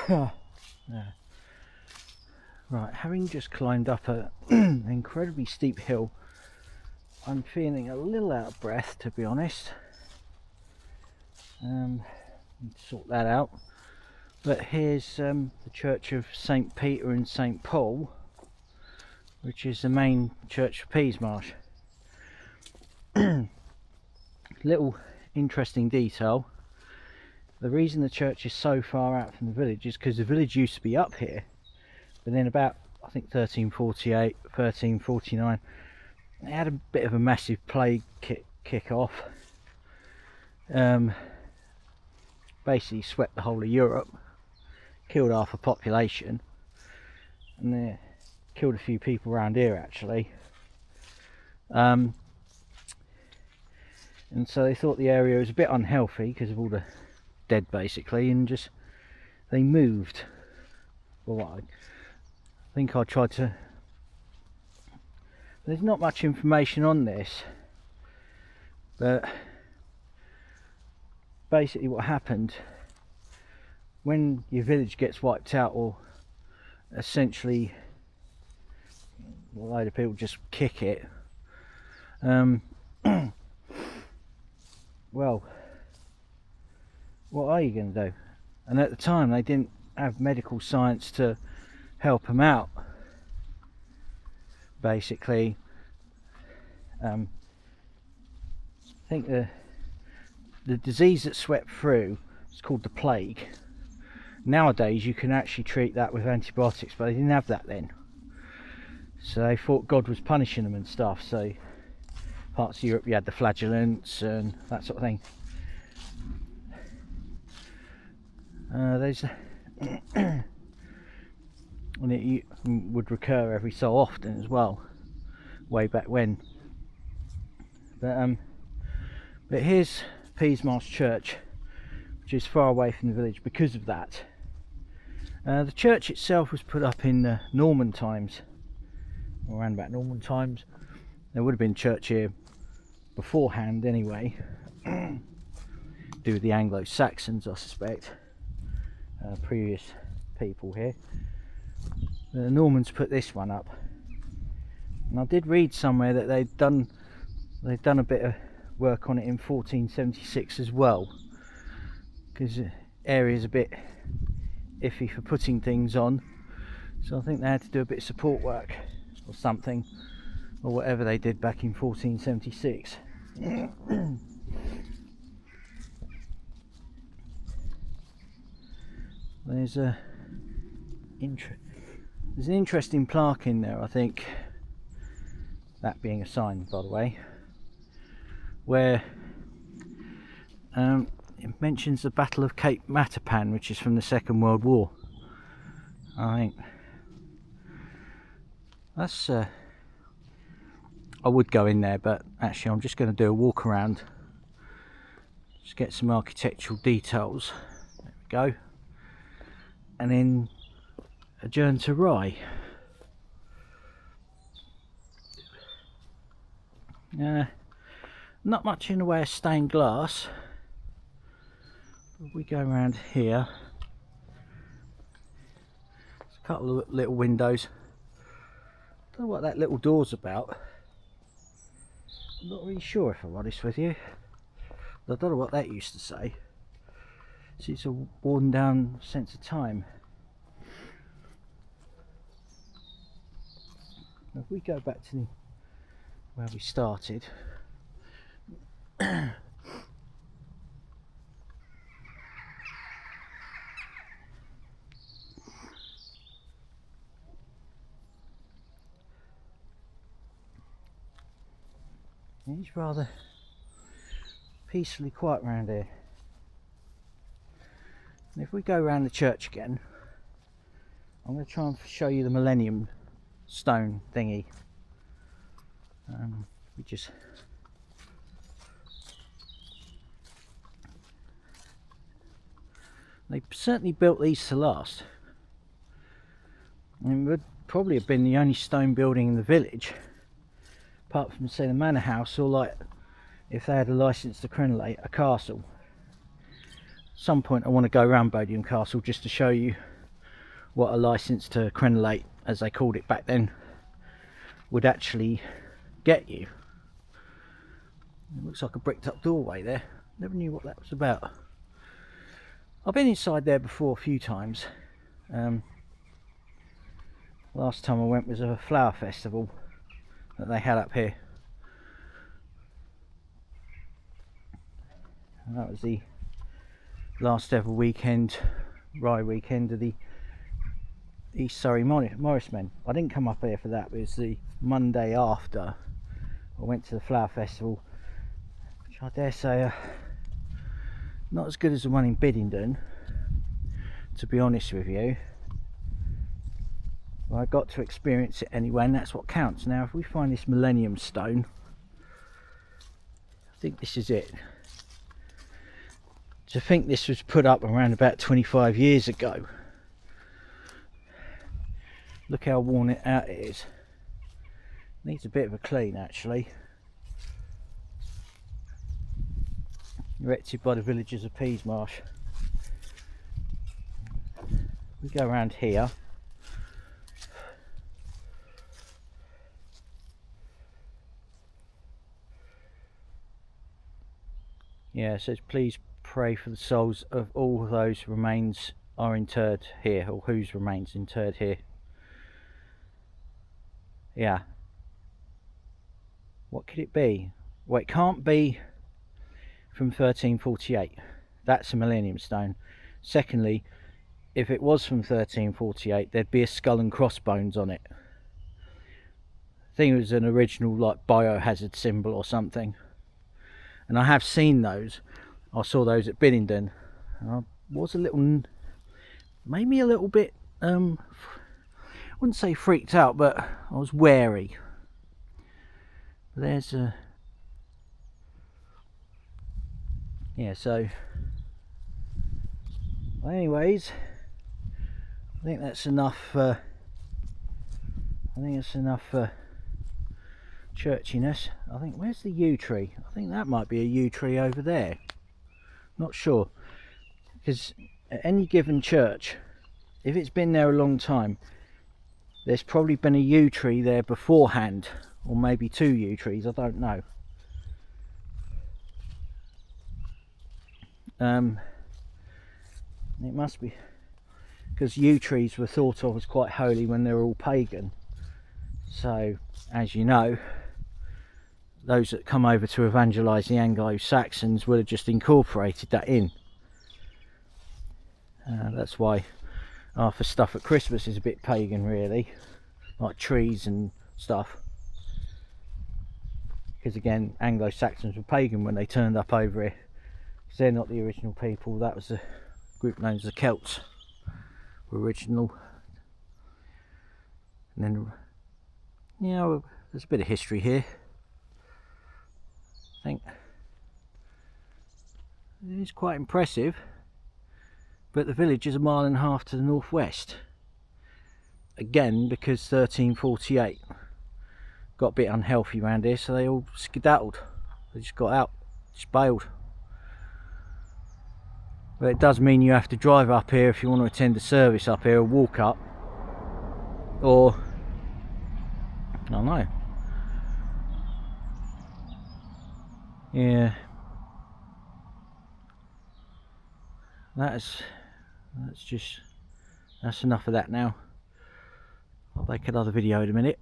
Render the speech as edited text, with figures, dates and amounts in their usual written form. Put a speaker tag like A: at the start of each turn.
A: Yeah. Right, having just climbed up an incredibly steep hill, I'm feeling a little out of breath, to be honest. Sort that out. But here's the Church of St. Peter and St. Paul, which is the main church for Peasmarsh. Little interesting detail. The reason the church is so far out from the village is because the village used to be up here, but then about, I think, 1348, 1349, they had a bit of a massive plague kick off. Basically swept the whole of Europe, killed half the population, and they killed a few people around here actually. And so they thought the area was a bit unhealthy because of all the dead basically, and just they moved. Well, I think I tried to, there's not much information on this, but basically what happened when your village gets wiped out, or essentially a load of people just kick it, well, what are you going to do? And at the time they didn't have medical science to help them out. Basically, I think the disease that swept through is called the plague. Nowadays you can actually treat that with antibiotics, but they didn't have that then. So they thought God was punishing them and stuff. So parts of Europe you had the flagellants and that sort of thing. There's and it would recur every so often as well, way back when. But here's Peasmarsh Church, which is far away from the village because of that. The church itself was put up in Norman times, or around about Norman times. There would have been church here beforehand anyway, due with the Anglo-Saxons, I suspect, previous people here. The Normans put this one up, and I did read somewhere that they'd done a bit of work on it in 1476 as well, because the area's a bit iffy for putting things on, so I think they had to do a bit of support work or something, or whatever they did back in 1476. There's an interesting plaque in there, I think, that being a sign, by the way, where it mentions the Battle of Cape Matapan, which is from the Second World War. I think that's I would go in there, but actually I'm just going to do a walk around, just get some architectural details. There we go, and then adjourn to Rye. Not much in the way of stained glass. If we go around here, there's a couple of little windows. Don't know what that little door's about. I'm not really sure, if I'm honest with you. I don't know what that used to say. So it's a worn down sense of time. If we go back to where we started, it's rather peacefully quiet around here. And if we go around the church again, I'm going to try and show you the Millennium Stone thingy. We just they certainly built these to last. I mean, it would probably have been the only stone building in the village, apart from, say, the manor house, or, like, if they had a license to crenellate, a castle. At some point I want to go around Bodiam Castle just to show you what a license to crenellate, as they called it back then, would actually get you. It looks like a bricked up doorway there. Never knew what that was about. I've been inside there before a few times. Last time I went was a flower festival that they had up here. And that was the last ever weekend, Rye weekend of the East Surrey Morris Men. I didn't come up here for that, but it was the Monday after I went to the flower festival, which I dare say not as good as the one in Biddington, to be honest with you. Well, I got to experience it anyway, and that's what counts. Now if we find this Millennium Stone, I think this is it. To think this was put up around about 25 years ago. Look how worn out it is. Needs a bit of a clean actually. Erected by the villagers of Peasmarsh. We go around here. Yeah, it says please pray for the souls of all those remains are interred here, or whose remains interred here. Yeah. What could it be? Well, it can't be from 1348. That's a Millennium Stone. Secondly, if it was from 1348, there'd be a skull and crossbones on it. I think it was an original like biohazard symbol or something. And I have seen those. I saw those at Biddington. And I was a little, made me a little bit, I wouldn't say freaked out, but I was wary. There's a, yeah, so anyways, I think that's enough churchiness. I think, where's the yew tree? I think that might be a yew tree over there. Not sure, because at any given church, if it's been there a long time, there's probably been a yew tree there beforehand, or maybe two yew trees, I don't know. It must be, because yew trees were thought of as quite holy when they were all pagan. So, as you know, those that come over to evangelise the Anglo-Saxons would have just incorporated that in. That's why half the stuff at Christmas is a bit pagan really, like trees and stuff. Because again, Anglo-Saxons were pagan when they turned up over here. Because they're not the original people, that was a group known as the Celts were original. And then, you know, there's a bit of history here. I think it is quite impressive, but the village is a mile and a half to the northwest. Again, because 1348 got a bit unhealthy around here, so they all skedaddled. They just got out, just bailed. But it does mean you have to drive up here if you want to attend a service up here, or walk up, or I don't know. Yeah, that's enough of that now. I'll make another video in a minute.